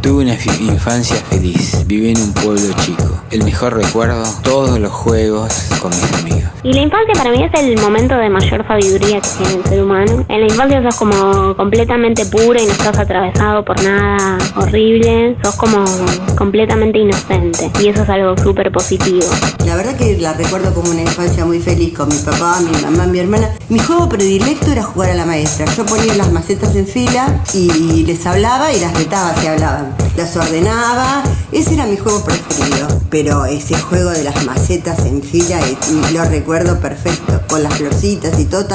Tuve una infancia feliz, viví en un pueblo chico. El mejor recuerdo, todos los juegos con mis amigos. Y la infancia para mí es el momento de mayor sabiduría que tiene el ser humano. En la infancia sos como completamente puro y no estás atravesado por nada horrible. Sos como completamente inocente y eso es algo súper positivo. La verdad que la recuerdo como una infancia muy feliz con mi papá, mi mamá, mi hermana. Mi juego predilecto era jugar a la maestra. Yo ponía las macetas en fila y les hablaba y las retaba si hablaban. Las ordenaba, ese era mi juego preferido. Pero ese juego de las macetas en fila lo recuerdo perfecto, con las florcitas y todo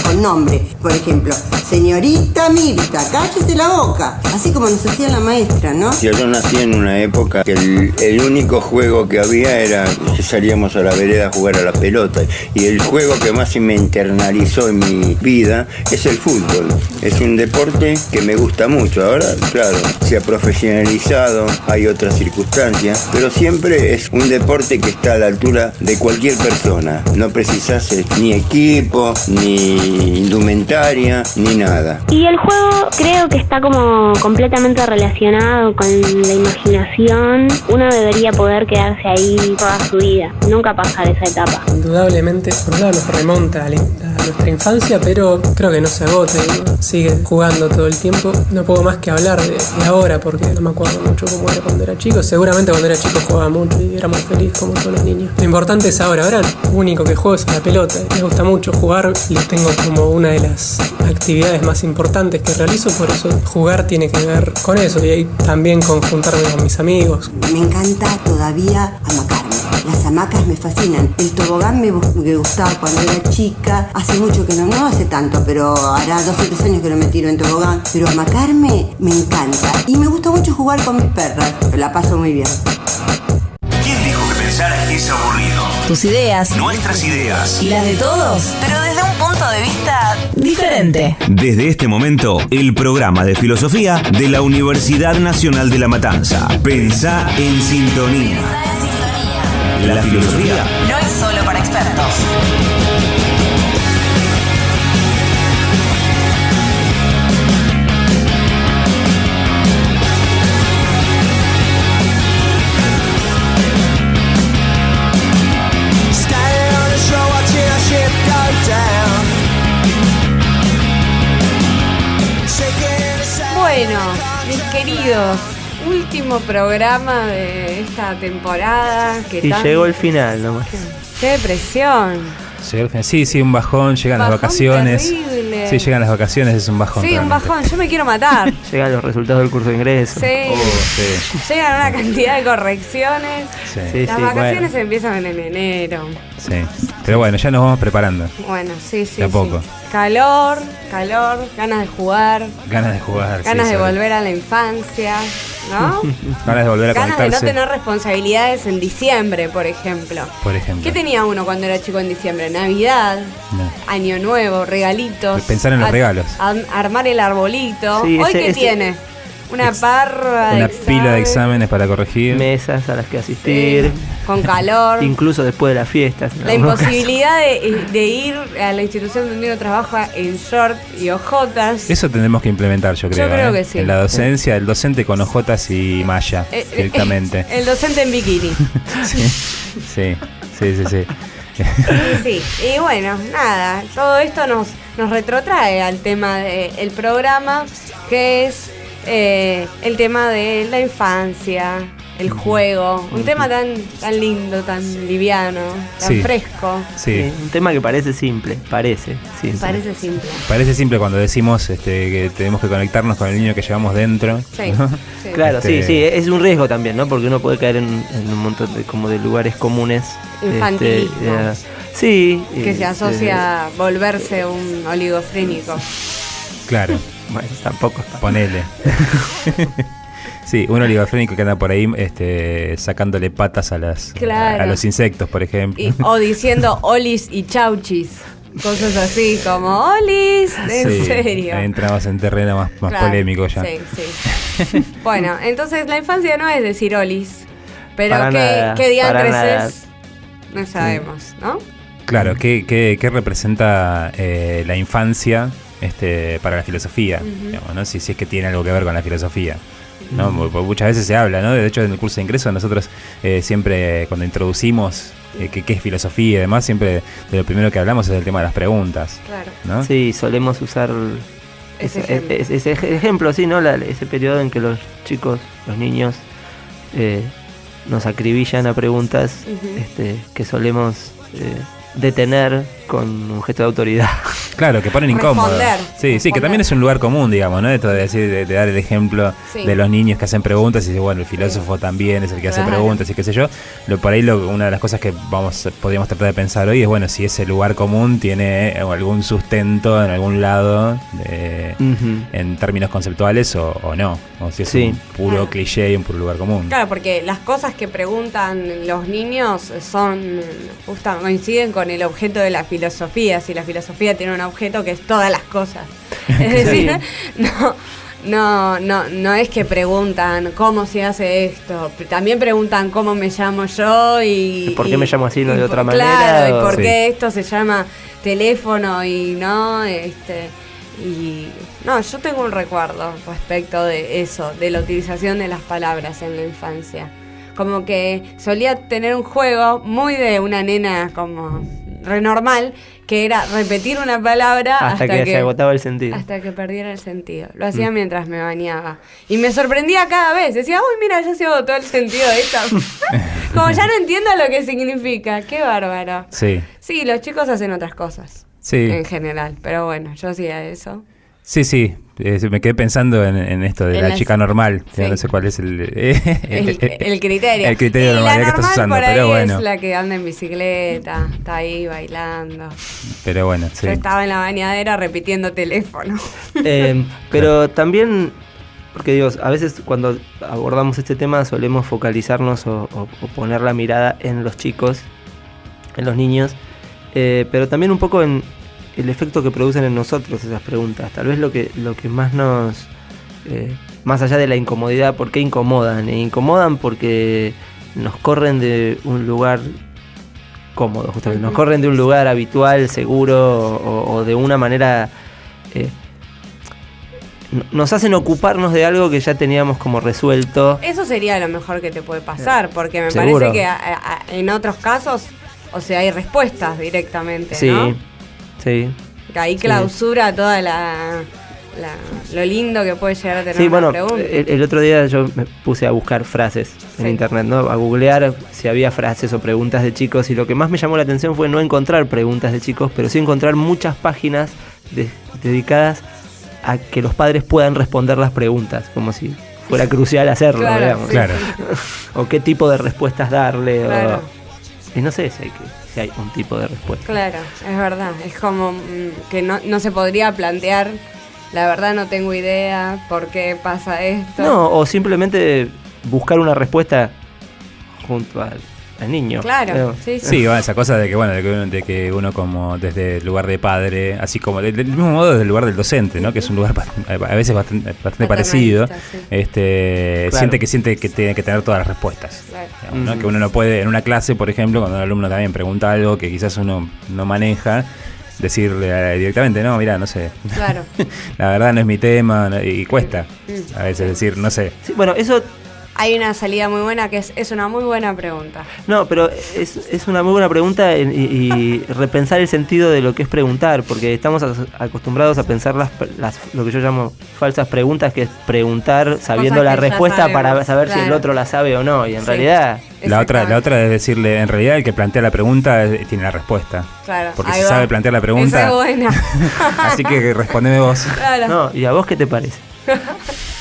con nombre. Por ejemplo, señorita Mirta, cállese la boca. Así como nos hacía la maestra, ¿no? Yo nací en una época que el único juego que había era que salíamos a la vereda a jugar a la pelota. Y el juego que más me internalizó en mi vida es el fútbol. Es un deporte que me gusta mucho. Ahora, claro, se ha profesionalizado, hay otras circunstancias, pero siempre es un deporte que está a la altura de cualquier persona. No precisas ni equipo, ni indumentaria, ni nada. Y el juego creo que está como completamente relacionado con la imaginación. Uno debería poder quedarse ahí toda su vida, nunca pasar esa etapa. Indudablemente, por un lado nos remonta a nuestra infancia, pero creo que no se agota, ¿no? Sigue jugando todo el tiempo. No puedo más que hablar de ahora porque no me acuerdo mucho cómo era cuando era chico. Seguramente cuando era chico jugaba mucho y era muy feliz como todos los niños. Lo importante es ahora lo único que juego es a la pelota. Me gusta mucho jugar, lo tengo como una de las actividades más importantes que realizo, por eso jugar tiene que ver con eso y ahí también con juntarme con mis amigos. Me encanta todavía amacarme. Las hamacas me fascinan. El tobogán me gustaba cuando era chica. Hace mucho que no hace tanto, pero hará 2 o 3 años que no me tiro en tobogán. Pero amacarme me encanta. Y me gusta mucho jugar con mis perras. La paso muy bien. ¿Quién dijo que pensar es aburrido? Tus ideas, nuestras ideas y las de todos, pero desde un punto de vista diferente. Desde este momento, el programa de filosofía de la Universidad Nacional de La Matanza. Pensá en sintonía. La filosofía no es solo para expertos. Bueno, mis queridos, último programa de esta temporada. Y llegó el final nomás. ¡Qué depresión! Llegó el final. Sí, un bajón, llegan las vacaciones. Terrible. Sí, llegan las vacaciones, es un bajón. Sí, realmente. Un bajón, yo me quiero matar. Llegan los resultados del curso de ingreso. Sí. Sí. Llegan una cantidad de correcciones. Sí. Las vacaciones empiezan en enero. Sí, pero bueno, ya nos vamos preparando. Bueno, sí. De a poco. Calor, ganas de jugar. Ganas de volver a la infancia, ¿no? Ganas de volver a conectarse. Ganas de no tener responsabilidades en diciembre, por ejemplo. ¿Qué tenía uno cuando era chico en diciembre? Navidad, Año Nuevo, regalitos. Pensar en los regalos. Armar el arbolito. Sí, ¿Hoy qué tiene? Una parra una pila de exámenes para corregir. Mesas a las que asistir. Sí, con calor. Incluso después de las fiestas. La imposibilidad de ir a la institución donde uno trabaja en short y ojotas. Eso tendremos que implementar, yo creo. Yo creo que sí. En la docencia, el docente con ojotas y malla, directamente. El docente en bikini. Sí. Sí, y bueno, nada, todo esto nos retrotrae al tema del programa, que es el tema de la infancia, el juego, un tema tan lindo, tan liviano, tan fresco. Sí, un tema que parece simple, parece simple. Parece simple cuando decimos que tenemos que conectarnos con el niño que llevamos dentro. Sí, ¿no? sí. Claro, sí, es un riesgo también, ¿no? Porque uno puede caer en un montón de lugares comunes. Infantilismo. Sí. Que se asocia a volverse un oligofrénico. Claro. Bueno, tampoco es Ponele. Sí, un oligofrénico que anda por ahí sacándole patas a los insectos, por ejemplo. O diciendo olis y chauchis. Cosas así como olis, en serio. Ahí entramos en terreno más polémico ya. Sí. Bueno, entonces la infancia no es decir olis, pero ¿qué diantres es? No sabemos, ¿no? Claro, ¿qué representa la infancia para la filosofía? Digamos, ¿no? Si es que tiene algo que ver con la filosofía. ¿no? Muchas veces se habla, ¿no? De hecho, en el curso de ingreso nosotros siempre cuando introducimos qué es filosofía y demás, siempre de lo primero que hablamos es del tema de las preguntas. Claro. ¿No? Sí, solemos usar ese ejemplo, sí, ¿no? Ese periodo en que los chicos, los niños, nos acribillan a preguntas que solemos detener con un gesto de autoridad. Claro, que ponen incómodo. Sí, que también es un lugar común, digamos, ¿no? Esto de decir, de dar el ejemplo de los niños que hacen preguntas y dice, bueno, el filósofo también es el que hace preguntas y qué sé yo. Por ahí una de las cosas que podríamos tratar de pensar hoy es, bueno, si ese lugar común tiene algún sustento en algún lado en términos conceptuales o no. O si es un puro cliché y un puro lugar común. Claro, porque las cosas que preguntan los niños coinciden con el objeto de la filosofía. Si la filosofía tiene un objeto que es todas las cosas. Es decir, no es que preguntan cómo se hace esto, también preguntan cómo me llamo yo y por qué me llamo así, no de otra manera. Claro, y por qué esto se llama teléfono y no, y no, yo tengo un recuerdo respecto de eso, de la utilización de las palabras en la infancia. Como que solía tener un juego muy de una nena como renormal, que era repetir una palabra hasta que se agotaba el sentido. Hasta que perdiera el sentido. Lo hacía mientras me bañaba. Y me sorprendía cada vez. Decía, uy, mira, ya se agotó el sentido de esto. Como ya no entiendo lo que significa. Qué bárbaro. Sí. Sí, los chicos hacen otras cosas. Sí. En general. Pero bueno, yo hacía eso. Sí. Me quedé pensando en esto de la chica normal. Sí. No sé cuál es el criterio. El criterio de normalidad que estás usando, por ahí pero bueno. Es la que anda en bicicleta, está ahí bailando. Pero bueno, sí. Yo estaba en la bañadera repitiendo teléfono. Pero también, porque digo, a veces cuando abordamos este tema solemos focalizarnos o poner la mirada en los chicos, en los niños, pero también un poco en el efecto que producen en nosotros esas preguntas. Tal vez lo que más nos... más allá de la incomodidad, ¿por qué incomodan? Incomodan porque nos corren de un lugar cómodo, justamente. Nos corren de un lugar habitual, seguro, o de una manera... nos hacen ocuparnos de algo que ya teníamos como resuelto. Eso sería lo mejor que te puede pasar, porque me ¿Seguro? parece que en otros casos, o sea, hay respuestas directamente, sí, ¿no? Sí. Ahí clausura toda lo lindo que puede llegar a tener una pregunta. El otro día yo me puse a buscar frases en internet, ¿no? A googlear si había frases o preguntas de chicos, y lo que más me llamó la atención fue no encontrar preguntas de chicos, pero sí encontrar muchas páginas dedicadas a que los padres puedan responder las preguntas, como si fuera crucial hacerlo, claro, digamos. Sí, claro. O qué tipo de respuestas darle, claro. Y no sé si hay un tipo de respuesta. Claro, es verdad. Es como que no se podría plantear, la verdad no tengo idea por qué pasa esto. No, o simplemente buscar una respuesta junto al niño. Claro, sí. Sí, esa cosa de que que uno como desde el lugar de padre, así como del mismo modo desde el lugar del docente, ¿no? Que es un lugar a veces bastante parecido, sí. Claro. siente que tiene que tener todas las respuestas, Claro. digamos, ¿no? Que uno no puede en una clase, por ejemplo, cuando un alumno también pregunta algo que quizás uno no maneja, decirle directamente, no, mira, no sé. Claro. La verdad no es mi tema, y cuesta a veces decir, no sé. Sí, bueno, eso... Hay una salida muy buena que es una muy buena pregunta. No, pero es una muy buena pregunta y repensar el sentido de lo que es preguntar, porque estamos acostumbrados a pensar lo que yo llamo falsas preguntas, que es preguntar sabiendo la respuesta para saber si el otro la sabe o no, y en realidad... La otra es decirle, en realidad el que plantea la pregunta tiene la respuesta. Claro. Porque si sabe plantear la pregunta... Esa es buena. Así que respondeme vos. Claro. No, ¿y a vos qué te parece?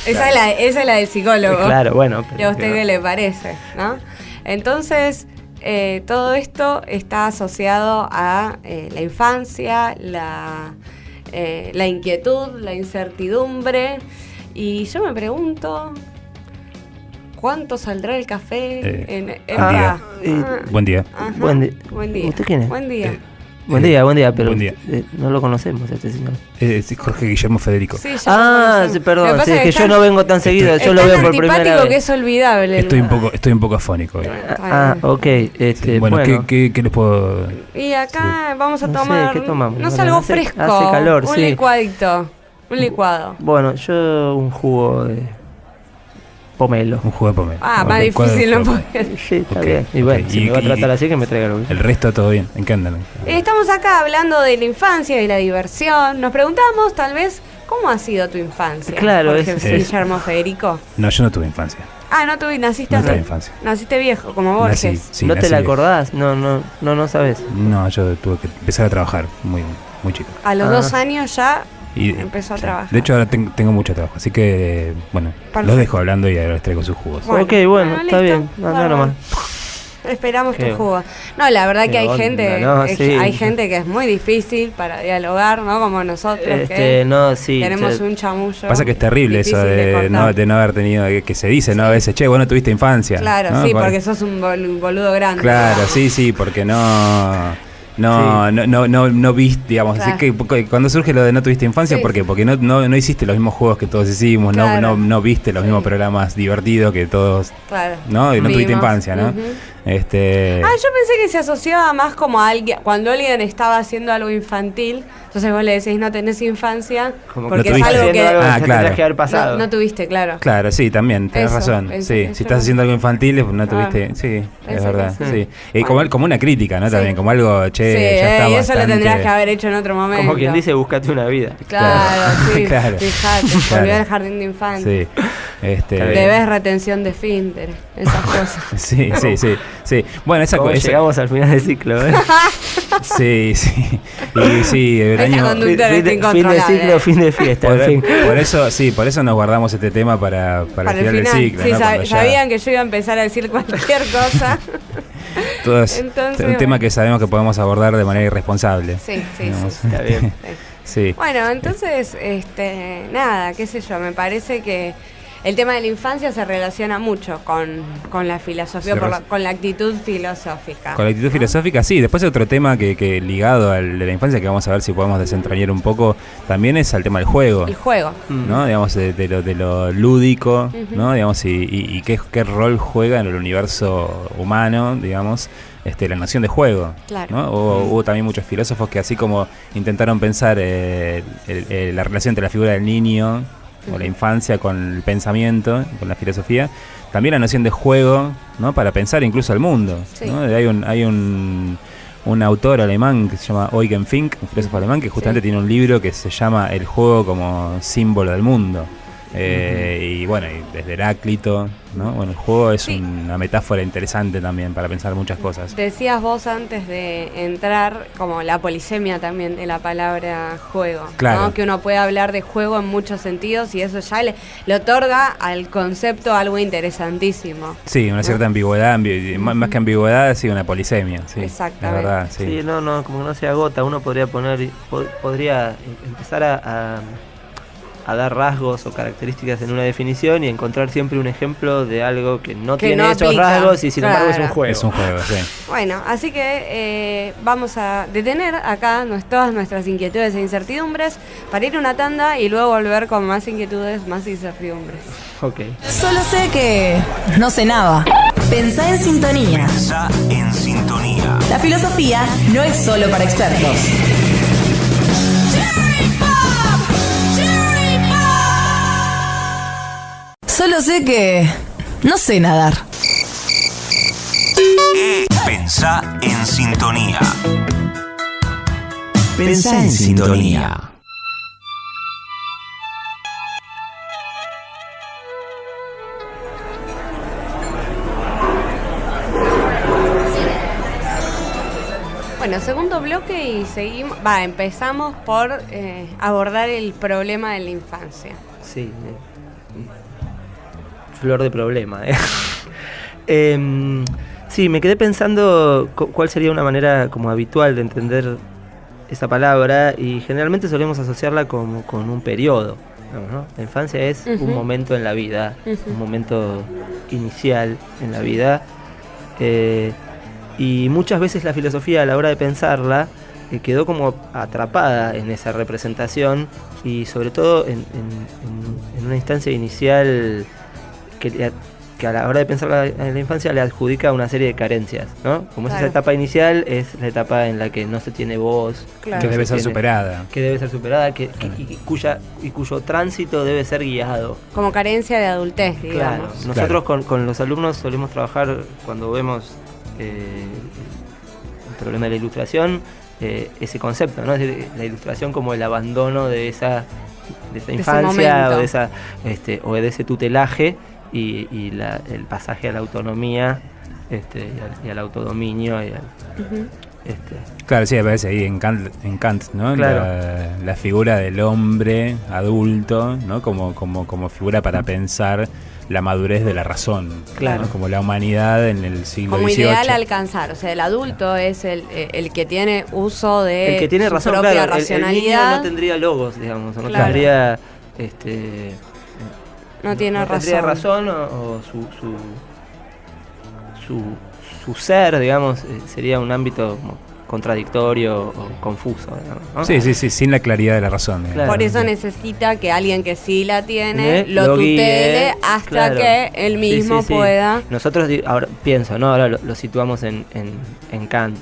Esa es la del psicólogo. Claro, bueno. ¿Y a usted qué le parece? ¿No? Entonces, todo esto está asociado a la infancia, la inquietud, la incertidumbre. Y yo me pregunto, ¿cuánto saldrá el café Buen día. Ajá. Buen día. Buen día. ¿Usted quién es? Buen día. Buen día, pero buen día. No lo conocemos a este señor. Es Jorge Guillermo Federico. Sí, ya sí, perdón, sí, es que yo no vengo tan seguido, yo lo veo por primera vez. Que es olvidable. Estoy un poco afónico. Ok. Bueno, ¿qué les puedo...? Y acá vamos a no tomar... sé, ¿qué tomamos? No es Bueno, algo fresco. Hace calor, un sí. licuadito. Un licuado. Bueno, yo un jugo pomelo. Un juego de pomelo. Más difícil no puede. Sí, está bien. Y bueno, si me va a tratar así, que me traiga algo. El resto todo bien, ¿en qué andan? Estamos acá hablando de la infancia y la diversión. Nos preguntamos, tal vez, ¿cómo ha sido tu infancia? Claro, Guillermo Federico. No, yo no tuve infancia. No tuve, naciste no tuve infancia. Naciste viejo, como Borges. Sí, ¿No te la acordás? No sabes. No, yo tuve que empezar a trabajar muy chico. A los 2 años ya empezó a trabajar. De hecho, ahora tengo mucho trabajo, así que, bueno, los dejo hablando y ahora les traigo sus jugos. Bueno, bueno, está listo. Bien. Anda nomás. Esperamos tu jugo. No, la verdad que hay gente que es muy difícil para dialogar, ¿no? Como nosotros que tenemos un chamullo. Pasa que es terrible eso de no haber tenido, que se dice, ¿no? A veces, che, bueno, tuviste infancia. Claro, ¿no? porque sos un boludo grande. Claro, sí, porque no viste, digamos, claro. Así que cuando surge lo de no tuviste infancia, ¿por qué? Porque no hiciste los mismos juegos que todos hicimos, claro. no viste los mismos programas divertidos que todos, claro. ¿No? Y no tuviste infancia, ¿no? Yo pensé que se asociaba más como a alguien, cuando alguien estaba haciendo algo infantil, entonces vos le decís no tenés infancia, como porque no es algo que claro. tendrías que haber pasado. No tuviste, claro. Claro, sí, también, tenés razón. Sí, si estás haciendo algo infantil, no tuviste, sí, es verdad. Sí. Y como una crítica, ¿no? También, como algo, che, ya está y eso bastante... lo tendrías que haber hecho en otro momento. Como quien dice, búscate una vida. Claro, sí, claro. Fíjate, volví al jardín de infantes. Sí. Debes retención de esfínter, esas cosas. Sí. Bueno, esa cosa. Llegamos al final del ciclo, ¿eh? Sí. Y sí, el año. Fin de ciclo, fin de fiesta. Por eso nos guardamos este tema para el final del ciclo. Sí, ¿no? Sabían que yo iba a empezar a decir cualquier cosa. Todo es un tema que sabemos que podemos abordar de manera irresponsable. Sí. Está bien. Sí. Bueno, entonces, nada, qué sé yo, me parece que el tema de la infancia se relaciona mucho con la filosofía, con la actitud filosófica. Con la actitud filosófica, sí. Después otro tema que ligado al de la infancia, que vamos a ver si podemos desentrañar un poco, también es al tema del juego. El juego. ¿No? Digamos, de lo lúdico, ¿no? Digamos, y qué rol juega en el universo humano, digamos, la noción de juego. Claro. ¿no? Hubo también muchos filósofos que así como intentaron pensar la relación entre la figura del niño o la infancia con el pensamiento, con la filosofía, también la noción de juego, ¿no? Para pensar incluso al mundo. Sí. ¿No? Hay un autor alemán que se llama Eugen Fink, un filósofo alemán, que justamente tiene un libro que se llama El juego como símbolo del mundo. Y bueno, y desde Heráclito, ¿no? Bueno, el juego es una metáfora interesante también para pensar muchas cosas. Decías vos antes de entrar como la polisemia también de la palabra juego, claro. ¿no? Que uno puede hablar de juego en muchos sentidos y eso ya le otorga al concepto algo interesantísimo. Sí, una cierta ambigüedad, más que ambigüedad, sí, una polisemia. Sí, exactamente. La verdad, sí. Sí, como no se agota, uno podría empezar a dar rasgos o características en una definición y encontrar siempre un ejemplo de algo que no tiene esos rasgos y sin embargo es un juego. Es un juego, sí. Bueno, así que vamos a detener acá todas nuestras inquietudes e incertidumbres para ir a una tanda y luego volver con más inquietudes, más incertidumbres. Ok. Solo sé que no sé nada. Pensá en sintonía. Pensá en sintonía. La filosofía no es solo para expertos. Solo sé que no sé nadar. Pensá en sintonía. Pensá en sintonía. Bueno, segundo bloque y empezamos por abordar el problema de la infancia. Sí. Flor de problema. Sí, me quedé pensando cuál sería una manera como habitual de entender esa palabra y generalmente solemos asociarla con un periodo, ¿no? La infancia es un momento en la vida, un momento inicial en la vida y muchas veces la filosofía a la hora de pensarla quedó como atrapada en esa representación y sobre todo en una instancia inicial que que a la hora de pensar en la infancia le adjudica una serie de carencias, ¿no? Como es esa etapa inicial, es la etapa en la que no se tiene voz, que debe ser superada. Que debe ser superada, y cuyo tránsito debe ser guiado. Como carencia de adultez, digamos. Claro. Nosotros con los alumnos solemos trabajar cuando vemos el problema de la ilustración, ese concepto, ¿no? Es decir, la ilustración como el abandono de esa infancia o de ese tutelaje y el pasaje a la autonomía y al autodominio Claro, sí, aparece ahí en Kant, ¿no? Claro. La figura del hombre adulto, ¿no? Como figura para pensar la madurez de la razón, claro, ¿no? Como la humanidad en el siglo XVIII. Como ideal a alcanzar, o sea, el adulto es el que tiene uso de el que tiene su razón, propia claro, racionalidad. El niño no tendría logos, digamos, no claro. tendría no tiene razón. Tendría razón o su ser, digamos, sería un ámbito contradictorio o confuso, digamos, ¿no? Sí, sin la claridad de la razón. Claro. Por eso necesita que alguien que sí la tiene lo tutele hasta que él mismo pueda. Nosotros, ahora pienso, ¿no? Ahora lo situamos en Kant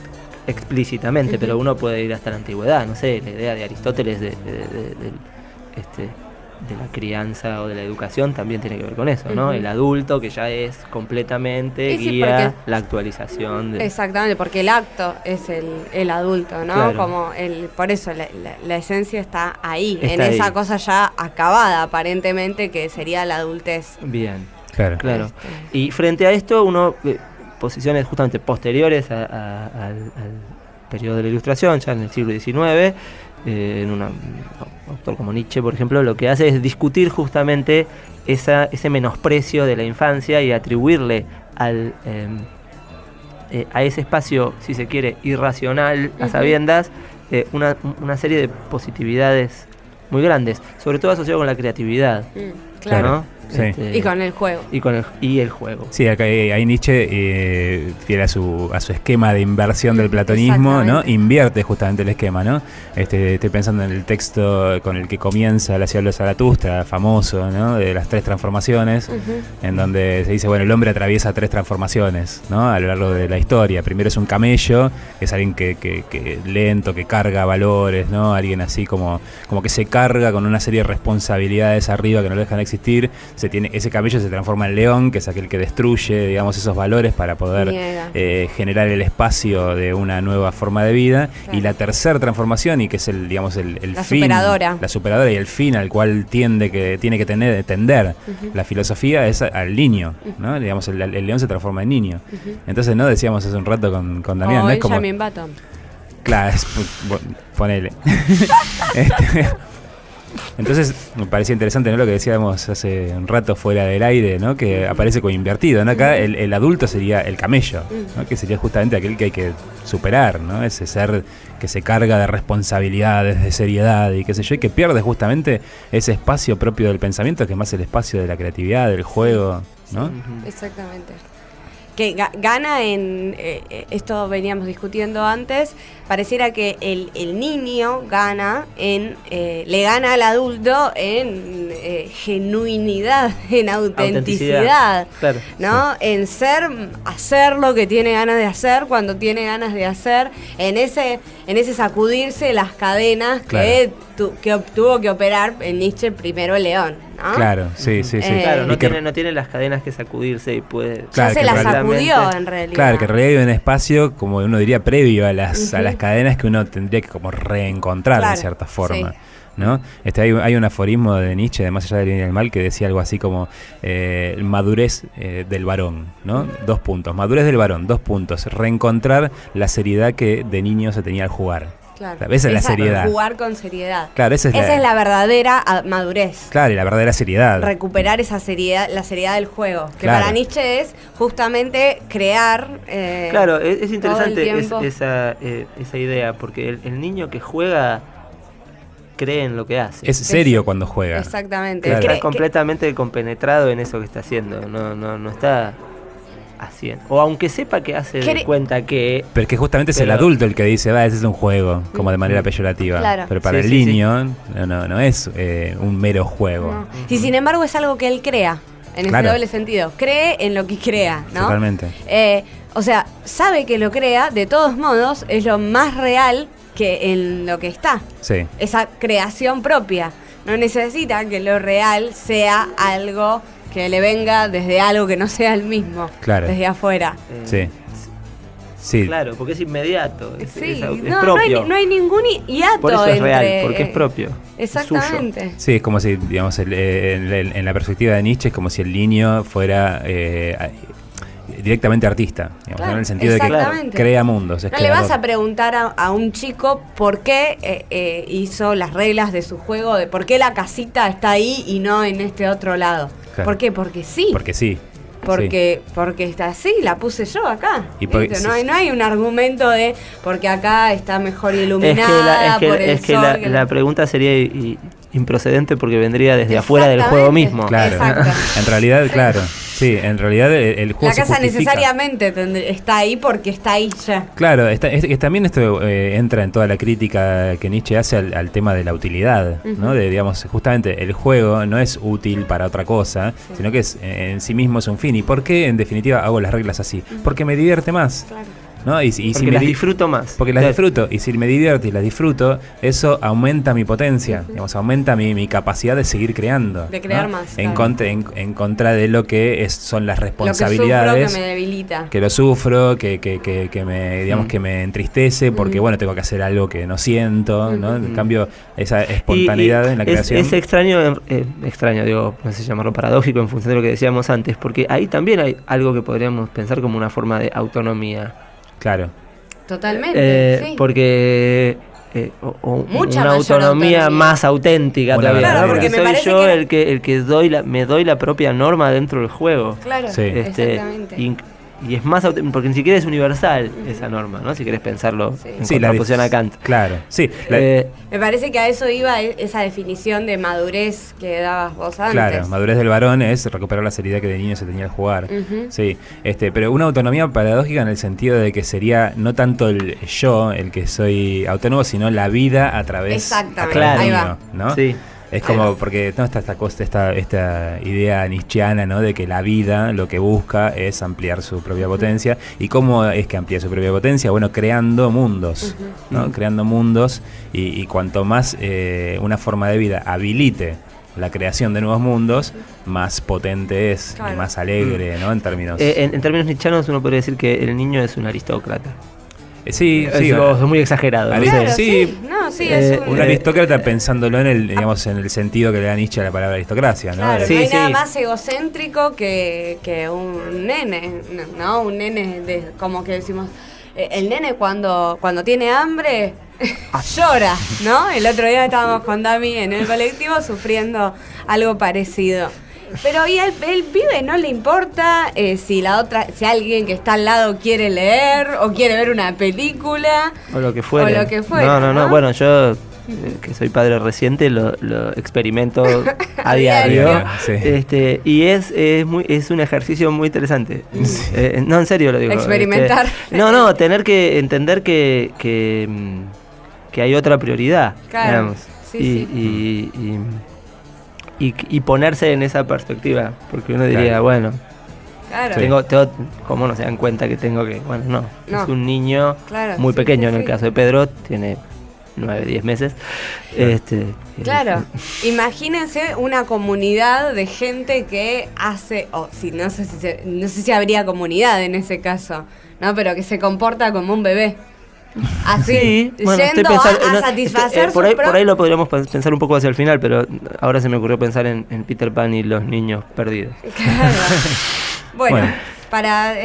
explícitamente, pero uno puede ir hasta la antigüedad, no sé, la idea de Aristóteles de la crianza o de la educación también tiene que ver con eso, ¿no? El adulto que ya es completamente guía la actualización. Exactamente, porque el acto es el adulto, ¿no? Claro. Como por eso la esencia está ahí, en esa cosa ya acabada aparentemente que sería la adultez. Bien, claro. Y frente a esto uno, posiciones justamente posteriores al periodo de la Ilustración, ya en el siglo XIX, en un autor como Nietzsche, por ejemplo, lo que hace es discutir justamente ese menosprecio de la infancia y atribuirle a ese espacio, si se quiere, irracional, a sabiendas, una serie de positividades muy grandes, sobre todo asociado con la creatividad. Claro. ¿no? Sí. Y con el juego. Y el juego. Sí, acá ahí Nietzsche, fiel a su esquema de inversión del platonismo, ¿no? Invierte justamente el esquema, ¿no? Estoy pensando en el texto con el que comienza La ciudad de Zaratustra, famoso, ¿no? De las 3 transformaciones, en donde se dice, bueno, el hombre atraviesa 3 transformaciones, ¿no? A lo largo de la historia. Primero es un camello, que es alguien que lento, que carga valores, ¿no? Alguien así como que se carga con una serie de responsabilidades arriba que no lo dejan existir. Ese camello se transforma en león, que es aquel que destruye, digamos, esos valores para poder generar el espacio de una nueva forma de vida. Claro. Y la tercera transformación, y que es el la fin, superadora. La superadora y el fin al cual tiene que tender la filosofía es al niño, ¿no? Digamos, el león se transforma en niño. Entonces, ¿no? Decíamos hace un rato con Damián, ¿no? Es como Benjamin Button. Claro, ponele. Entonces me parecía interesante, ¿no? Lo que decíamos hace un rato fuera del aire, ¿no? Que aparece como invertido, ¿no? Acá el adulto sería el camello, ¿no? Que sería justamente aquel que hay que superar, ¿no? Ese ser que se carga de responsabilidades, de seriedad y qué sé yo, y que pierde justamente ese espacio propio del pensamiento, que es más el espacio de la creatividad, del juego, ¿no? Exactamente. Que gana en, esto veníamos discutiendo antes, pareciera que el niño gana le gana al adulto en genuinidad, en autenticidad, claro, ¿no? Sí. En hacer lo que tiene ganas de hacer, cuando tiene ganas de hacer, en ese sacudirse las cadenas que tuvo que operar en Nietzsche primero el león, ¿no? Claro, sí. Claro, no tiene las cadenas que sacudirse y puede... Claro, ya se las sacudió en realidad. Claro, que en realidad hay un espacio, como uno diría, previo a las cadenas que uno tendría que como reencontrar de cierta forma. Sí. ¿No? Hay un aforismo de Nietzsche, de Más allá del bien y del mal, que decía algo así como madurez del varón, ¿no? 2 puntos. Madurez del varón, 2 puntos. Reencontrar la seriedad que de niño se tenía al jugar. Claro. Esa es la seriedad. Jugar con seriedad. Claro, esa es la verdadera madurez. Claro, y la verdadera seriedad. Recuperar esa seriedad, la seriedad del juego. Que para Nietzsche es justamente crear. Claro, es interesante esa idea, porque el niño que juega cree en lo que hace. Es serio cuando juega. Exactamente. Claro. Está completamente compenetrado en eso que está haciendo. No está haciendo. O aunque sepa que hace de cuenta que... Pero que justamente es el adulto el que dice, ese es un juego, como de manera peyorativa. Claro. Pero para el niño no es un mero juego. No. Y sin embargo es algo que él crea. en ese doble sentido. Cree en lo que crea, ¿no? Totalmente. O sea, sabe que lo crea, de todos modos, es lo más real que en lo que está. Sí. Esa creación propia. No necesita que lo real sea algo que le venga desde algo que no sea el mismo, desde afuera. Sí. Sí. Claro, porque es inmediato, es propio. No hay ningún hiato. Por eso es real, porque es propio. Exactamente. Es suyo. Sí, es como si, digamos, en la perspectiva de Nietzsche, es como si el niño fuera directamente artista, digamos, ¿no? En el sentido de que crea mundos. No le vas a preguntar a un chico por qué hizo las reglas de su juego, de por qué la casita está ahí y no en este otro lado. Claro. ¿Por qué? Porque sí. Porque sí. Porque está así, la puse yo acá. No hay un argumento de porque acá está mejor iluminada por el sol. La pregunta sería improcedente porque vendría desde afuera del juego mismo. Claro. En realidad, claro. Sí, en realidad el juego la casa necesariamente está ahí porque está ahí ya. Claro, también esto entra en toda la crítica que Nietzsche hace al tema de la utilidad, ¿no? De, digamos, justamente el juego no es útil para otra cosa, sino que en sí mismo es un fin. ¿Y por qué, en definitiva, hago las reglas así? Porque me divierte más. Claro. ¿No? Y porque si las disfruto más. Porque las disfruto. Y si me divierto y las disfruto, eso aumenta mi potencia. Digamos, aumenta mi capacidad de seguir creando. De crear más. En contra de lo que son las responsabilidades. Lo que sufro, que me debilita. Que lo sufro, que me, digamos, que me entristece porque, bueno, tengo que hacer algo que no siento, ¿no? En cambio, esa espontaneidad en la creación. Es extraño, digo, no sé llamarlo paradójico en función de lo que decíamos antes, porque ahí también hay algo que podríamos pensar como una forma de autonomía. Claro. Totalmente, sí. Porque una autonomía más auténtica todavía, claro, ¿no? Porque soy yo el que me doy la propia norma dentro del juego. Claro, sí. Exactamente. Y es más auténtico, porque ni siquiera es universal esa norma, ¿no? Si querés pensarlo en contraposición a Kant. Claro, sí. Me parece que a eso iba esa definición de madurez que dabas vos antes. Claro, madurez del varón es recuperar la seriedad que de niño se tenía al jugar. Sí, pero una autonomía paradójica en el sentido de que sería no tanto el yo, el que soy autónomo, sino la vida a través del niño, ¿no? Sí. Es como, porque no está esta idea nietzscheana, ¿no? De que la vida lo que busca es ampliar su propia potencia. ¿Y cómo es que amplía su propia potencia? Bueno, creando mundos, ¿no? Creando mundos y cuanto más una forma de vida habilite la creación de nuevos mundos, más potente es y más alegre, ¿no? En términos... en términos nietzscheanos uno podría decir que el niño es un aristócrata. Sí, es muy exagerado. Claro, sí, es un aristócrata pensándolo en el sentido que le da Nietzsche a la palabra aristocracia, ¿no? Claro, no hay nada más egocéntrico que un nene, ¿no? Un nene, como que decimos, el nene cuando tiene hambre llora, ¿no? El otro día estábamos con Dami en el colectivo sufriendo algo parecido. Pero y el pibe no le importa si alguien que está al lado quiere leer o quiere ver una película o lo que fuera. No. Bueno, yo que soy padre reciente lo experimento a diario. Sí. Y es un ejercicio muy interesante. No, en serio lo digo. Experimentar. Tener que entender que hay otra prioridad. Claro. Digamos. Y ponerse en esa perspectiva, porque uno diría, bueno, tengo, ¿cómo no se dan cuenta que tengo que? Bueno, no. Es un niño muy pequeño, en el caso de Pedro, tiene 9, 10 meses. Claro, imagínense una comunidad de gente que hace, no sé si habría comunidad en ese caso, ¿no? Pero que se comporta como un bebé. Así, bueno, yendo a satisfacer por ahí lo podríamos pensar un poco hacia el final, pero ahora se me ocurrió pensar en Peter Pan y los niños perdidos. Claro. Bueno. Para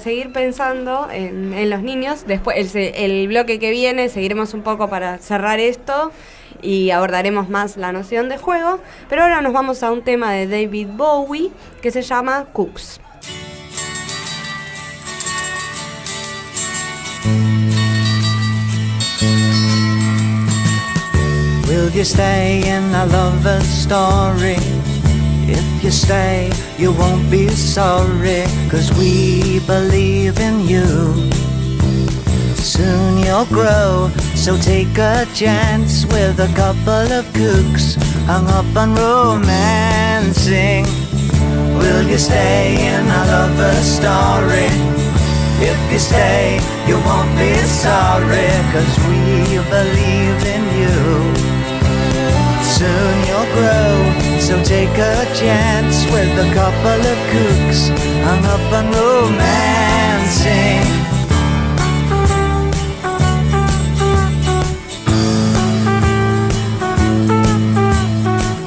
seguir pensando en los niños, después el bloque que viene seguiremos un poco para cerrar esto y abordaremos más la noción de juego, pero ahora nos vamos a un tema de David Bowie que se llama Cooks. Will you stay in a lover's story? If you stay, you won't be sorry, 'cause we believe in you. Soon you'll grow, so take a chance with a couple of kooks hung up on romancing. Will you stay in our lover's story? If you stay, you won't be sorry, 'cause we believe in you. Soon you'll grow, so take a chance with a couple of kooks hung up on romancing.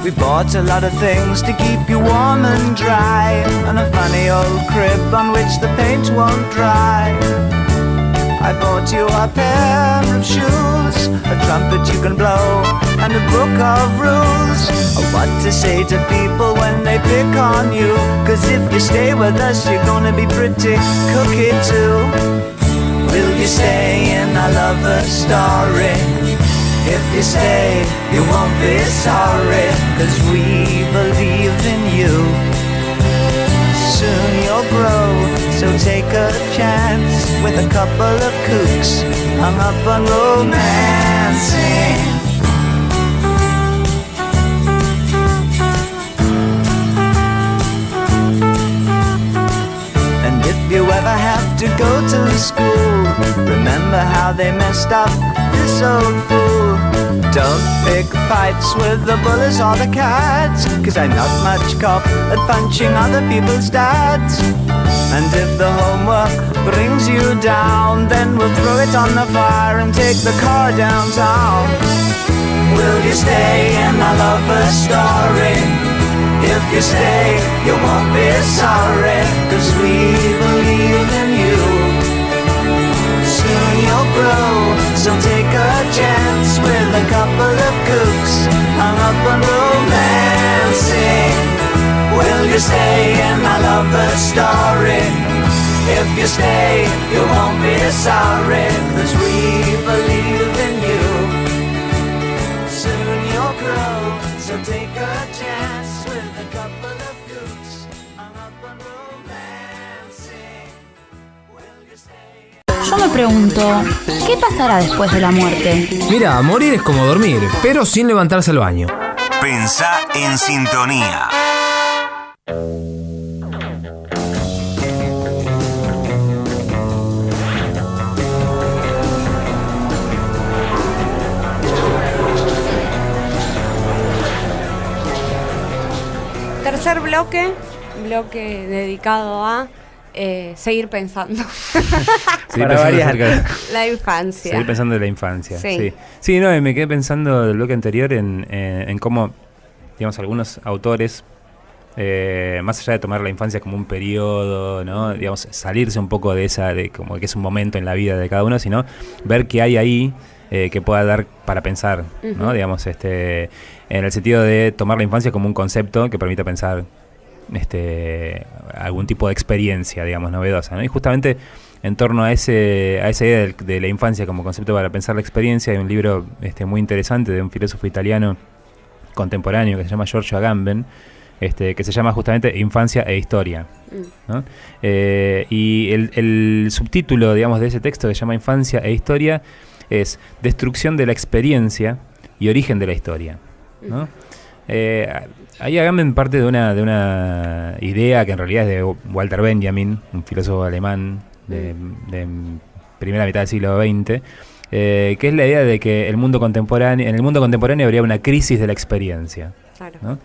We bought a lot of things to keep you warm and dry, and a funny old crib on which the paint won't dry. I bought you a pair of shoes, a trumpet you can blow, and a book of rules of what to say to people when they pick on you. 'Cause if you stay with us, you're gonna be pretty cookie too. Will you stay in our lover's story? If you stay, you won't be sorry, 'cause we believe in you. Soon you'll grow, so take a chance with a couple of kooks hung up on romancing. And if you ever have to go to school, remember how they messed up this old fool. Don't pick fights with the bullies or the cats, 'cause I'm not much cop at punching other people's dads. And if the homework brings you down, then we'll throw it on the fire and take the car downtown. Will you stay in our lover's story? If you stay, you won't be sorry, 'cause we believe in you. Soon you'll grow, so take a chance with a couple of kooks hung up on romancing. Will you stay in our lover's story? If you stay, you won't be sorry, 'cause we believe in you. Soon you'll grow, so take a chance with a couple of kooks hung up on romancing. Will you stay? Yo me pregunto, ¿qué pasará después de la muerte? Mira, morir es como dormir, pero sin levantarse al baño. Pensá en sintonía. Tercer bloque dedicado a seguir pensando. Para variar. La infancia. Seguir pensando en la infancia. Sí. Sí, no, me quedé pensando del bloque anterior en cómo, digamos, algunos autores, más allá de tomar la infancia como un periodo, ¿no? Digamos, salirse un poco de esa, de como que es un momento en la vida de cada uno, sino ver qué hay ahí que pueda dar para pensar, ¿no? Uh-huh. Digamos, en el sentido de tomar la infancia como un concepto que permita pensar algún tipo de experiencia, digamos, novedosa, ¿no? Y justamente en torno a esa idea de la infancia como concepto para pensar la experiencia, hay un libro muy interesante de un filósofo italiano contemporáneo que se llama Giorgio Agamben, que se llama justamente Infancia e Historia, ¿no? Y el subtítulo, digamos, de ese texto que se llama Infancia e Historia es Destrucción de la experiencia y origen de la historia, ¿no? Ahí Agamben parte de una idea que en realidad es de Walter Benjamin, un filósofo alemán de primera mitad del siglo XX, que es la idea de que en el mundo contemporáneo habría una crisis de la experiencia, claro, ¿no?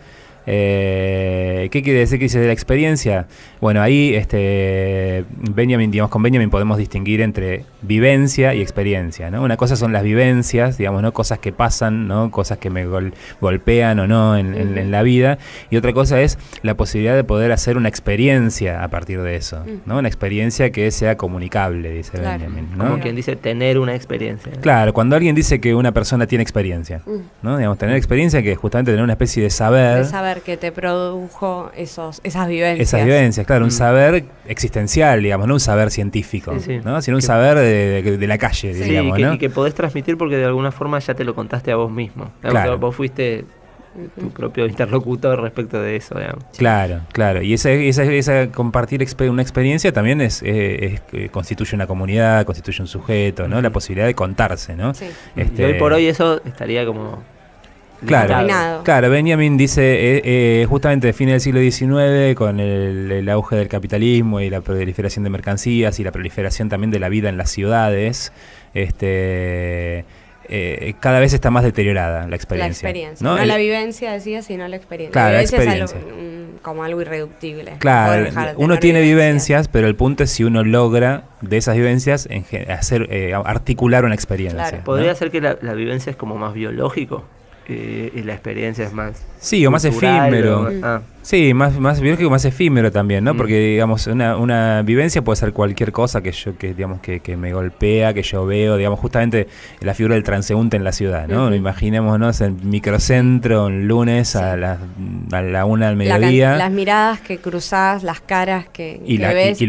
¿Qué quiere decir crisis de la experiencia? Bueno, ahí con Benjamin podemos distinguir entre vivencia y experiencia, ¿no? Una cosa son las vivencias, digamos, ¿no? Cosas que pasan, ¿no? Cosas que me golpean o no en la vida, y otra cosa es la posibilidad de poder hacer una experiencia a partir de eso, ¿no? Una experiencia que sea comunicable, dice Benjamin, ¿no? Como quien dice tener una experiencia, ¿no? Claro, cuando alguien dice que una persona tiene experiencia, ¿no? Digamos, tener experiencia, que es justamente tener una especie de saber que te produjo esas vivencias. Esas vivencias, claro, un saber existencial, digamos, no un saber científico, ¿no? Sino un saber de la calle, digamos, ¿no? Y que podés transmitir porque de alguna forma ya te lo contaste a vos mismo. Claro. Vos fuiste tu propio interlocutor respecto de eso, digamos. Claro. Y esa compartir una experiencia también constituye una comunidad, constituye un sujeto, ¿no? La posibilidad de contarse, ¿no? Sí. Y hoy por hoy eso estaría como Claro, Benjamin dice, justamente de fines del siglo XIX, con el auge del capitalismo y la proliferación de mercancías y la proliferación también de la vida en las ciudades, cada vez está más deteriorada la experiencia. No la vivencia, decía, sino la experiencia. Claro, la experiencia es como algo irreductible. Claro, uno tiene vivencias, pero el punto es si uno logra de esas vivencias articular una experiencia. Claro. ¿Podría ser que la vivencia es como más biológico? Y la experiencia es más... Sí, o más efímero. Sí, más biológico, más efímero también, ¿no? Porque, digamos, una vivencia puede ser cualquier cosa que me golpea, que yo veo, digamos, justamente la figura del transeúnte en la ciudad, ¿no? Imaginémonos en microcentro, un lunes a la 1 del mediodía. Las miradas que cruzás, las caras que ves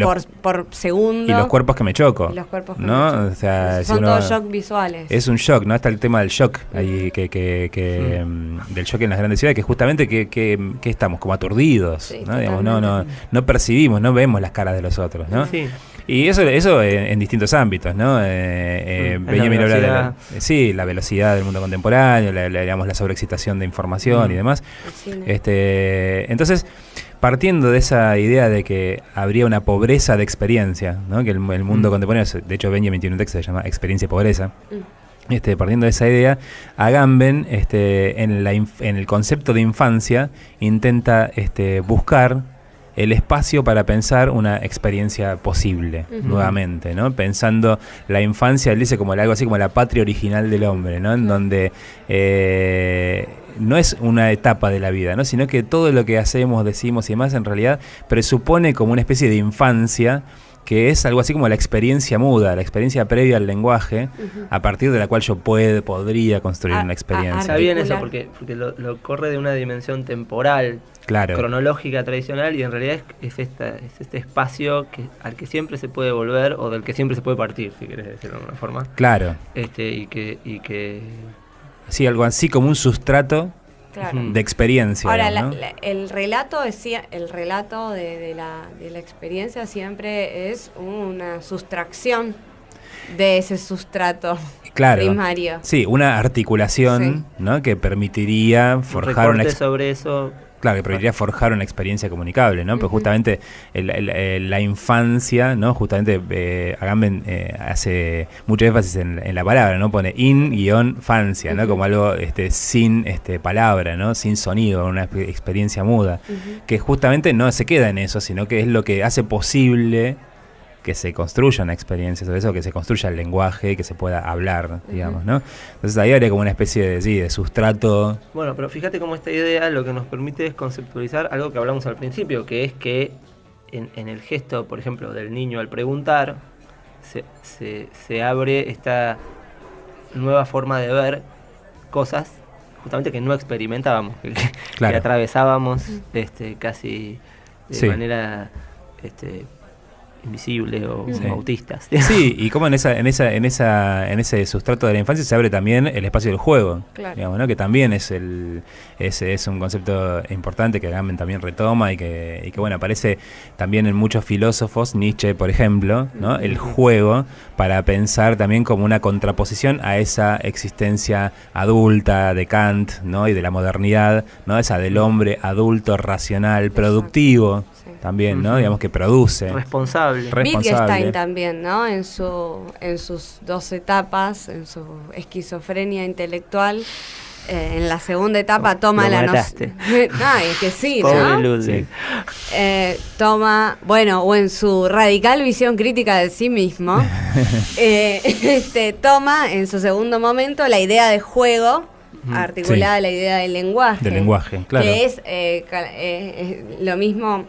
por segundo. Y los cuerpos que me choco. ¿no? O sea, son todos shock visuales. Es un shock, ¿no? Está el tema del shock ahí, del shock en las grandes ciudades, que justamente que estamos como aturdidos, sí, ¿no? Digamos, no percibimos, no vemos las caras de los otros, ¿no? Sí. Y eso en distintos ámbitos, ¿no? Benjamin habla de la velocidad del mundo contemporáneo, digamos, la sobreexcitación de información y demás. Entonces, partiendo de esa idea de que habría una pobreza de experiencia, ¿no? Que el mundo contemporáneo, de hecho Benjamin tiene un texto que se llama Experiencia y Pobreza. Partiendo de esa idea, Agamben en el concepto de infancia intenta buscar el espacio para pensar una experiencia posible nuevamente, ¿no? Pensando la infancia, él dice como algo así como la patria original del hombre, ¿no? En donde no es una etapa de la vida, ¿no? Sino que todo lo que hacemos, decimos y demás en realidad presupone como una especie de infancia, que es algo así como la experiencia muda, la experiencia previa al lenguaje, a partir de la cual yo podría construir una experiencia. Está bien eso, porque lo corre de una dimensión temporal, cronológica, tradicional, y en realidad es este espacio al que siempre se puede volver, o del que siempre se puede partir, si querés decirlo de alguna forma. Claro. Y que... Sí, algo así como un sustrato de experiencia. Ahora, ¿no? el relato de la experiencia siempre es una sustracción de ese sustrato primario. Sí, una articulación, ¿no? Que permitiría forjar sobre eso. Claro, que permitiría forjar una experiencia comunicable, ¿no? Pues justamente la infancia, ¿no? Justamente Agamben hace mucho énfasis en la palabra, ¿no? Pone in-fancia, ¿no? Como algo sin palabra, ¿no? Sin sonido, una experiencia muda. Que justamente no se queda en eso, sino que es lo que hace posible que se construya una experiencia sobre eso, que se construya el lenguaje, que se pueda hablar, digamos, ¿no? Entonces ahí habría como una especie de sustrato. Bueno, pero fíjate cómo esta idea lo que nos permite es conceptualizar algo que hablamos al principio, que es que en el gesto, por ejemplo, del niño al preguntar, se abre esta nueva forma de ver cosas justamente que no experimentábamos, que atravesábamos casi de manera... invisible o autistas. Sí, y como en ese sustrato de la infancia se abre también el espacio del juego, digamos, ¿no? Que también es un concepto importante que Agamben también retoma y que bueno, aparece también en muchos filósofos, Nietzsche por ejemplo, ¿no? El juego para pensar también como una contraposición a esa existencia adulta de Kant, ¿no? Y de la modernidad, ¿no? Esa del hombre adulto, racional, productivo. También, ¿no? Digamos que produce. Responsable. Wittgenstein también, ¿no? En sus 2 etapas, en su esquizofrenia intelectual, en la segunda etapa toma la noción. Es que sí, ¿no? Ludwig. Toma, o en su radical visión crítica de sí mismo, toma en su segundo momento la idea de juego, articulada a la idea del lenguaje. Del lenguaje, claro. Que es lo mismo.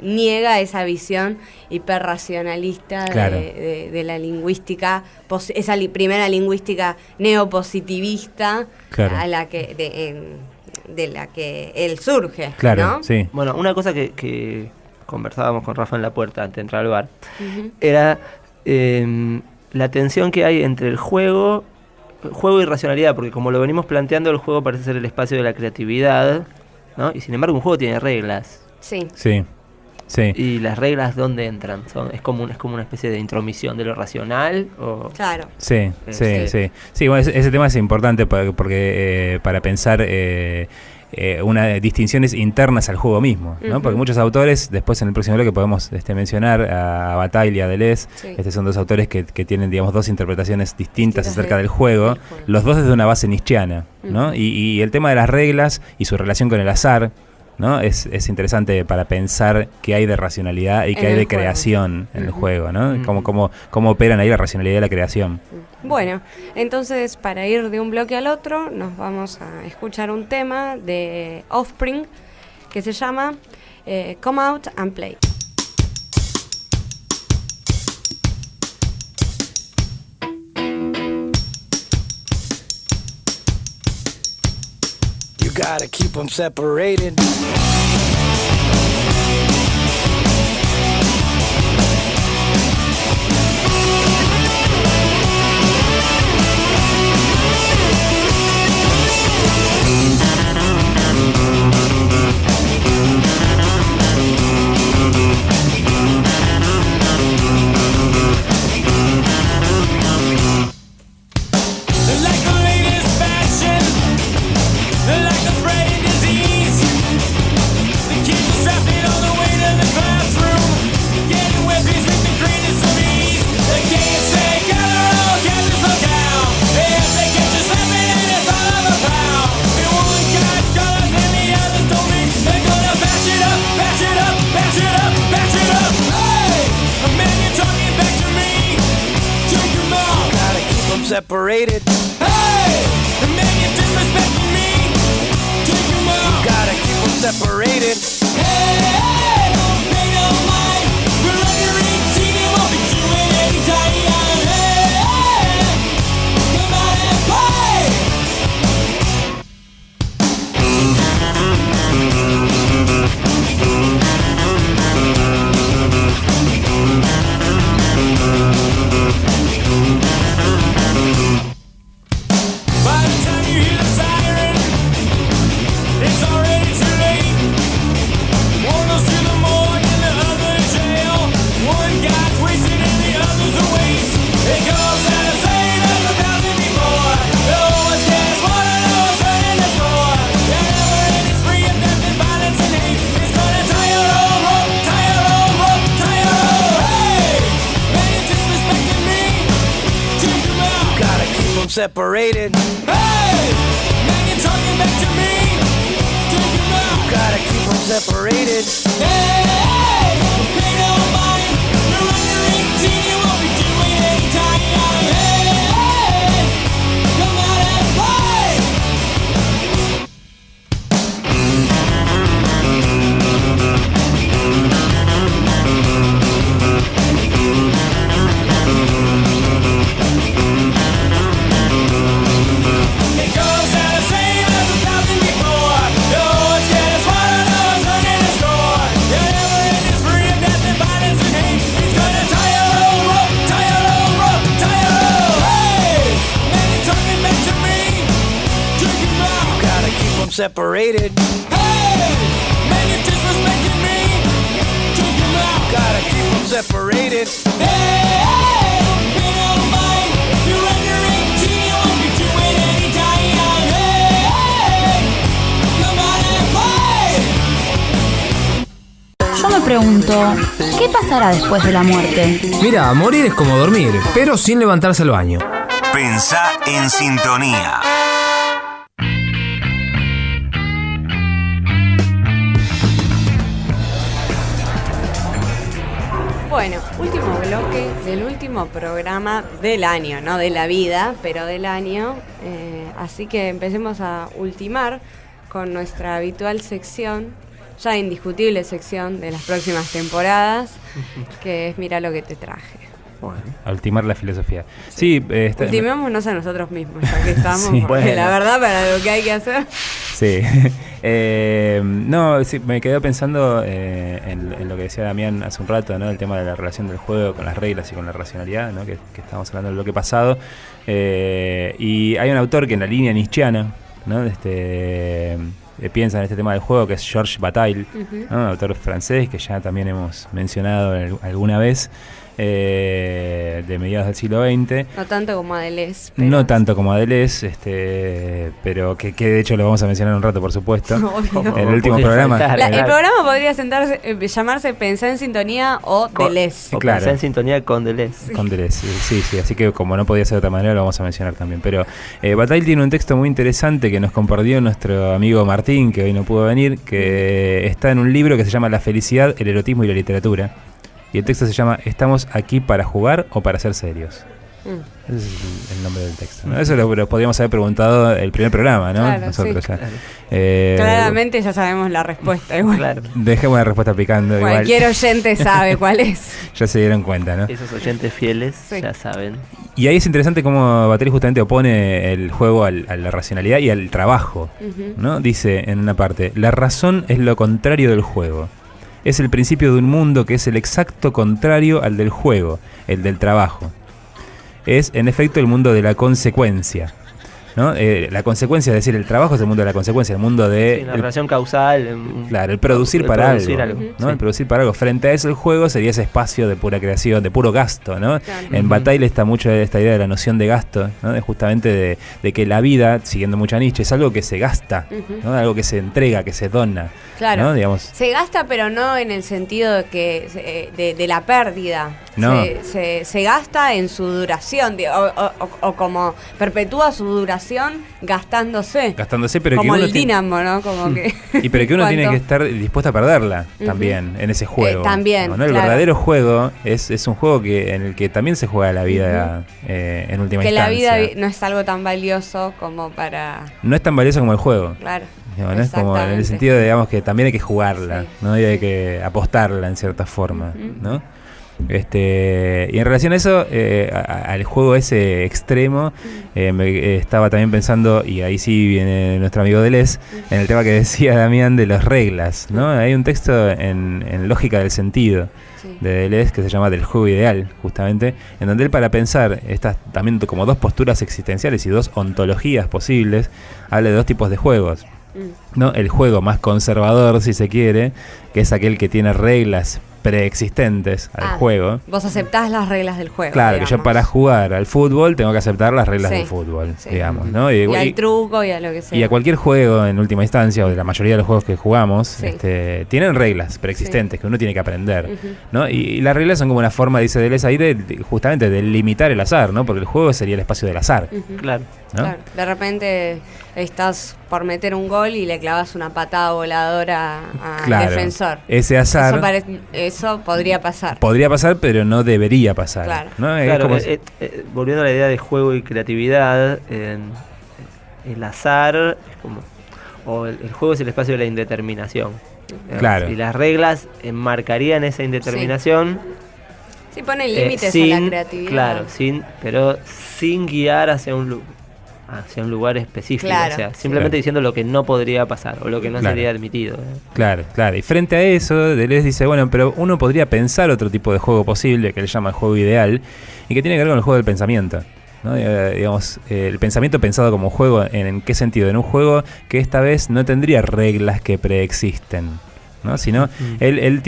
Niega esa visión hiperracionalista de la lingüística, esa primera lingüística neopositivista a la de la que él surge, ¿no? Sí. Bueno, una cosa que conversábamos con Rafa en la puerta antes de entrar al bar era la tensión que hay entre el juego y racionalidad, porque como lo venimos planteando, el juego parece ser el espacio de la creatividad, ¿no? Y sin embargo un juego tiene reglas. Sí. Sí. ¿Y las reglas dónde entran? ¿Es como una especie de intromisión de lo racional? O... Claro. Sí. Sí, bueno, ese tema es importante porque para pensar unas distinciones internas al juego mismo, ¿no? Porque muchos autores, después en el próximo bloque podemos mencionar a Bataille y a Deleuze. Son dos autores que tienen, digamos, dos interpretaciones distintas acerca del juego, los dos desde una base nietzscheana, ¿no? Y el tema de las reglas y su relación con el azar, ¿no? Es interesante para pensar qué hay de racionalidad y qué hay de creación en el juego, ¿no? Cómo operan ahí la racionalidad y la creación. Bueno, entonces para ir de un bloque al otro nos vamos a escuchar un tema de Offspring que se llama Come Out and Play. You gotta keep them separated. Separated. Hey, the man you're disrespecting me. Take him out. You gotta keep them separated. Hey, don't pay no mind. We're under 18 and won't be doing any time. Hey, come out and play. By the time you hear the siren, it's already too late. One goes to the morgue and the other to jail. One guy's wasted and the other's a waste. It goes out the same as 1,000 before. No one's gas water, no one's burning the floor. And never ending spree of death and violence and hate. It's gonna tie your old rope, tie your old rope, tie your old. Hey, man, you're disrespecting me. Take him out. You gotta keep them separated. Hey, man, you're talking back to me. Take him out. You gotta keep them separated. Hey, don't pay no mind. You're under 18, you won't be doing any time. Hey, come out and play. It goes out the same as 1,000 before. No one's getting swallowed, no one's running the store. You're never in this free of death and violence and hate. He's gonna tie your old rope, tie your old rope, tie your old. Hey, man, you're talking back to me. Take him out. You gotta keep them separated. Hey, man, you're disrespecting me. Take him out. You gotta keep them separated. Hey, don't pay no mind. You're under 18, you won't be doing any time. Hey, come out and play. Yo me pregunto, ¿qué pasará después de la muerte? Mira, morir es como dormir, pero sin levantarse al baño. Pensá en sintonía. Bueno, último bloque del último programa del año, no de la vida, pero del año. Así que empecemos a ultimar con nuestra habitual sección, ya indiscutible sección de las próximas temporadas, que es Mira lo que te traje. Bueno, a ultimar la filosofía. Sí, ultimémonos a nosotros mismos, ya que estamos, sí, porque bueno. la verdad para lo que hay que hacer. Sí. No, sí, me quedé pensando en lo que decía Damián hace un rato, ¿no? El tema de la relación del juego con las reglas y con la racionalidad, ¿no? Que estábamos hablando del bloque pasado. Y hay un autor que en la línea nietzscheana, ¿no? piensa en este tema del juego, que es Georges Bataille, ¿no? Un autor francés que ya también hemos mencionado alguna vez, de mediados del siglo XX. No tanto como a Deleuze. No tanto como a Deleuze, pero que de hecho lo vamos a mencionar un rato, por supuesto. Obvio. En el último programa. El programa podría llamarse Pensá en Sintonía o Deleuze. O Pensá en Sintonía con Deleuze. Con Deleuze, sí. Así que como no podía ser de otra manera, lo vamos a mencionar también. Pero Bataille tiene un texto muy interesante que nos compartió nuestro amigo Martín, que hoy no pudo venir, que está en un libro que se llama La felicidad, el erotismo y la literatura. Y el texto se llama ¿Estamos aquí para jugar o para ser serios? Ese es el nombre del texto, ¿no? Eso lo podríamos haber preguntado el primer programa, ¿no? Claro, nosotros sí. ya. Claramente ya sabemos la respuesta. Igual. Claro. Dejemos la respuesta picando. Cualquier oyente sabe cuál es. Ya se dieron cuenta, ¿no? Esos oyentes fieles ya saben. Y ahí es interesante cómo Bataille justamente opone el juego a la racionalidad y al trabajo, ¿no? Dice en una parte, la razón es lo contrario del juego. Es el principio de un mundo que es el exacto contrario al del juego, el del trabajo. Es, en efecto, el mundo de la consecuencia, ¿no? La consecuencia, es decir, el trabajo es el mundo de la consecuencia, el mundo de... la relación causal. Claro, el producir para algo, ¿no? Sí. El producir para algo. Frente a eso, el juego sería ese espacio de pura creación, de puro gasto, ¿no? Claro. En Bataille está mucho esta idea de la noción de gasto, ¿no? Justamente de que la vida, siguiendo mucho a Nietzsche, es algo que se gasta, ¿no? Algo que se entrega, que se dona. Claro, ¿no? Digamos. Se gasta, pero no en el sentido de que de la pérdida. No. Se gasta en su duración, o como perpetúa su duración gastándose. Pero como que uno el dínamo, ¿no? Como que pero que uno tiene que estar dispuesto a perderla también en ese juego. También, ¿no? El verdadero juego es un juego en el que también se juega la vida en última instancia. Que la vida no es algo tan valioso como para... No es tan valioso como el juego. Claro. No es como en el sentido de, digamos, que también hay que jugarla, ¿no? Y hay que apostarla en cierta forma, ¿no? Y en relación a eso, al juego ese extremo, estaba también pensando, y ahí sí viene nuestro amigo Deleuze, en el tema que decía Damián de las reglas, ¿no? Hay un texto en Lógica del Sentido de Deleuze que se llama Del juego ideal, justamente, en donde él, para pensar estas también como dos posturas existenciales y dos ontologías posibles, habla de dos tipos de juegos, ¿no? El juego más conservador, si se quiere, que es aquel que tiene reglas preexistentes al juego. Vos aceptás las reglas del juego. Claro, digamos. que yo para jugar al fútbol tengo que aceptar las reglas del fútbol, digamos, ¿no? Y al truco y a lo que sea. Y a cualquier juego, en última instancia, o de la mayoría de los juegos que jugamos, tienen reglas preexistentes que uno tiene que aprender, ¿no? Y las reglas son como una forma, dice Deleuze ahí, justamente de limitar el azar, ¿no? Porque el juego sería el espacio del azar. Claro. ¿no? Claro. De repente estás por meter un gol y le clavas una patada voladora al defensor. Ese azar... Eso podría pasar. Podría pasar, pero no debería pasar. Claro. ¿no? Claro, volviendo a la idea de juego y creatividad, el azar es como... O el juego es el espacio de la indeterminación. Claro. Y las reglas enmarcarían esa indeterminación. Sí, ponen límites a la creatividad. Claro, pero sin guiar hacia un lugar específico, claro, o sea, simplemente diciendo lo que no podría pasar o lo que no sería admitido. Claro. Y frente a eso, Deleuze dice, bueno, pero uno podría pensar otro tipo de juego posible, que él llama el juego ideal, y que tiene que ver con el juego del pensamiento, ¿no? Digamos, el pensamiento pensado como juego, ¿en qué sentido? En un juego que esta vez no tendría reglas que preexisten, ¿no? Sino él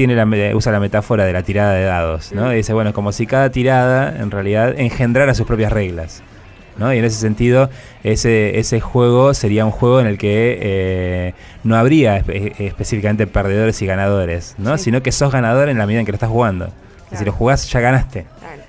usa la metáfora de la tirada de dados, ¿no? Y dice, bueno, como si cada tirada en realidad engendrara sus propias reglas, ¿no? Y en ese sentido, ese juego sería un juego en el que no habría específicamente perdedores y ganadores, ¿no? Sino que sos ganador en la medida en que lo estás jugando. Claro. Si lo jugás, ya ganaste,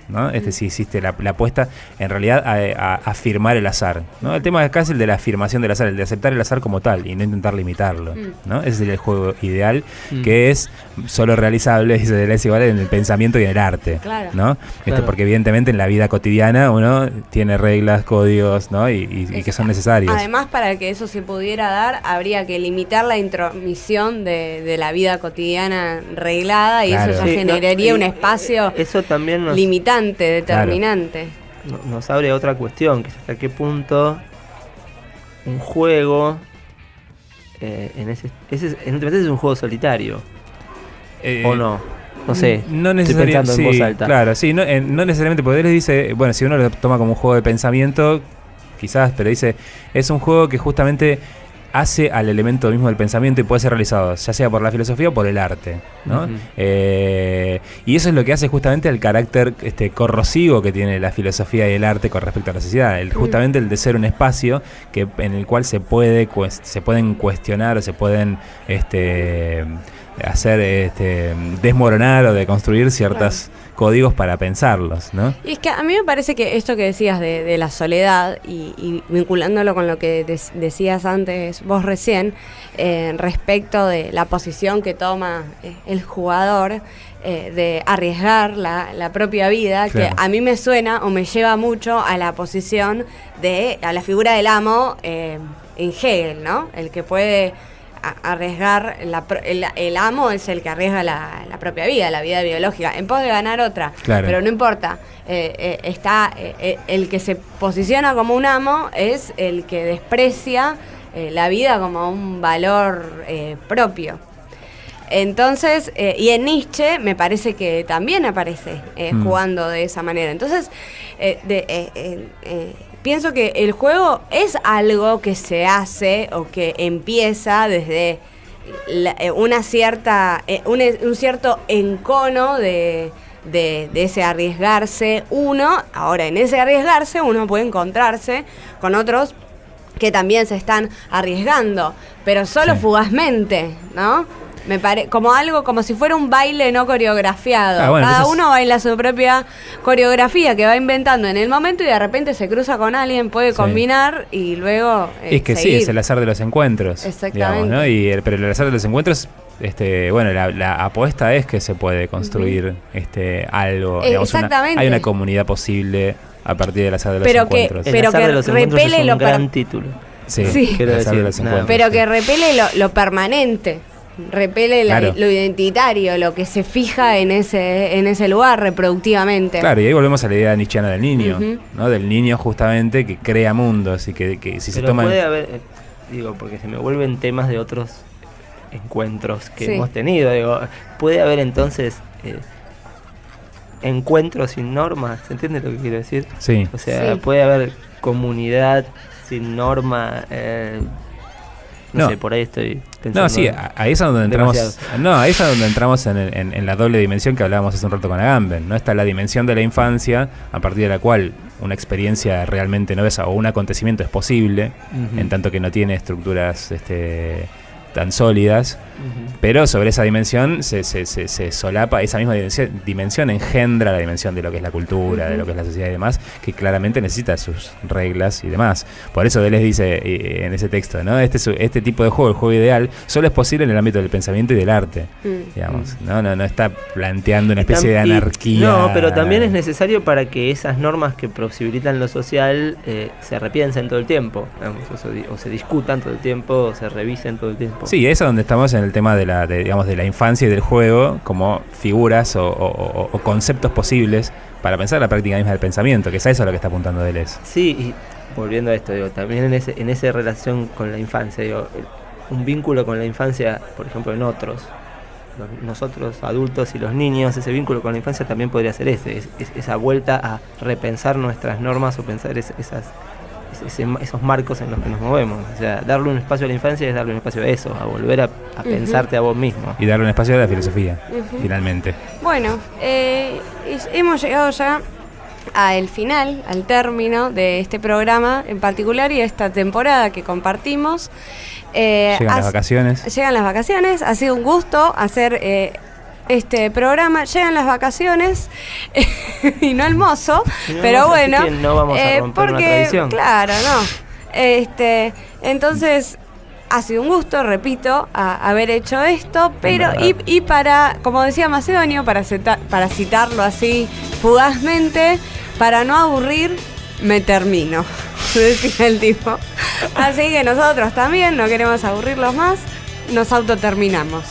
¿no? Si hiciste la apuesta en realidad a afirmar el azar, ¿no? El tema acá es el de la afirmación del azar, el de aceptar el azar como tal y no intentar limitarlo, ¿no? Ese sería el juego ideal, que es solo realizable, dice Deleuze, igual, en el pensamiento y en el arte, ¿no? Porque evidentemente en la vida cotidiana uno tiene reglas, códigos, ¿no? y que son necesarios. Además, para que eso se pudiera dar, habría que limitar la intromisión de la vida cotidiana reglada, y eso ya generaría un espacio eso también limitante, determinante. Nos abre otra cuestión, que es hasta qué punto un juego ese es un juego solitario o no. No sé, no estoy pensando en voz alta. Claro, sí, no necesariamente, porque él dice, bueno, si uno lo toma como un juego de pensamiento, quizás, pero dice, es un juego que justamente hace al elemento mismo del pensamiento y puede ser realizado ya sea por la filosofía o por el arte, ¿no? Y eso es lo que hace justamente el carácter corrosivo que tiene la filosofía y el arte con respecto a la sociedad, justamente el de ser un espacio en el cual se pueden cuestionar o se pueden hacer desmoronar o deconstruir ciertos códigos para pensarlos, ¿no? Y es que a mí me parece que esto que decías de la soledad y vinculándolo con lo que decías antes vos recién, respecto de la posición que toma el jugador de arriesgar la propia vida, claro, que a mí me suena o me lleva mucho a la posición a la figura del amo en Hegel, ¿no? El que puede arriesgar, el amo es el que arriesga la propia vida, la vida biológica, en pos de ganar otra, claro, pero no importa, el que se posiciona como un amo es el que desprecia la vida como un valor propio. Entonces, y en Nietzsche me parece que también aparece jugando de esa manera. Entonces, pienso que el juego es algo que se hace o que empieza desde un cierto encono de ese arriesgarse uno. Ahora, en ese arriesgarse uno puede encontrarse con otros que también se están arriesgando, pero solo fugazmente, ¿no? Como si fuera un baile no coreografiado. Bueno, cada uno baila su propia coreografía que va inventando en el momento y de repente se cruza con alguien, puede combinar y luego es que seguir. Sí, es el azar de los encuentros. Exactamente. Digamos, ¿no? Pero el azar de los encuentros, bueno, la apuesta es que se puede construir algo. Digamos, exactamente. Hay una comunidad posible a partir del azar de los encuentros. Pero que repele es un gran título. Sí. Pero que repele lo permanente. Repele lo identitario, lo que se fija en ese lugar reproductivamente. Claro, y ahí volvemos a la idea nietzscheana del niño, ¿no? Del niño justamente que crea mundos y que si se toma... puede haber, porque se me vuelven temas de otros encuentros que hemos tenido, puede haber entonces encuentros sin normas, ¿se entiende lo que quiero decir? Sí. O sea, puede haber comunidad sin norma, no sé, por ahí estoy pensando. No, sí, ahí es donde entramos. No, ahí es donde entramos en la doble dimensión que hablábamos hace un rato con Agamben, ¿no? Está la dimensión de la infancia, a partir de la cual una experiencia realmente novedosa o un acontecimiento es posible, en tanto que no tiene estructuras tan sólidas, pero sobre esa dimensión se solapa, esa misma dimensión engendra la dimensión de lo que es la cultura, de lo que es la sociedad y demás, que claramente necesita sus reglas y demás. Por eso Deleuze dice en ese texto, ¿no? Este tipo de juego, el juego ideal, solo es posible en el ámbito del pensamiento y del arte, digamos. No está planteando una especie de anarquía. No, pero también es necesario para que esas normas que posibilitan lo social se repiensen todo el tiempo, digamos, o se discutan todo el tiempo, o se revisen todo el tiempo. Sí, eso es donde estamos en el tema de la infancia y del juego como figuras o conceptos posibles para pensar la práctica misma del pensamiento, que es a eso a lo que está apuntando Deleuze. Sí, y volviendo a esto, también en esa relación con la infancia, un vínculo con la infancia, por ejemplo, en otros, nosotros adultos y los niños, ese vínculo con la infancia también podría ser esa vuelta a repensar nuestras normas o pensar esos marcos en los que nos movemos. O sea, darle un espacio a la infancia es darle un espacio a eso, a volver a pensarte a vos mismo. Y darle un espacio a la filosofía, finalmente. Bueno, hemos llegado ya al final, al término de este programa en particular y esta temporada que compartimos. Llegan las vacaciones. Llegan las vacaciones, ha sido un gusto hacer este programa. Llegan las vacaciones y no el mozo, pero bueno, no vamos a romper una tradición. Claro, no. Entonces ha sido un gusto, repito, haber hecho esto, pero y para, como decía Macedonio, para citarlo así fugazmente, para no aburrir, me termino, decía el tipo. Así que nosotros también no queremos aburrirlos más, nos autoterminamos.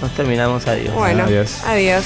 Nos terminamos, adiós. Bueno, adiós.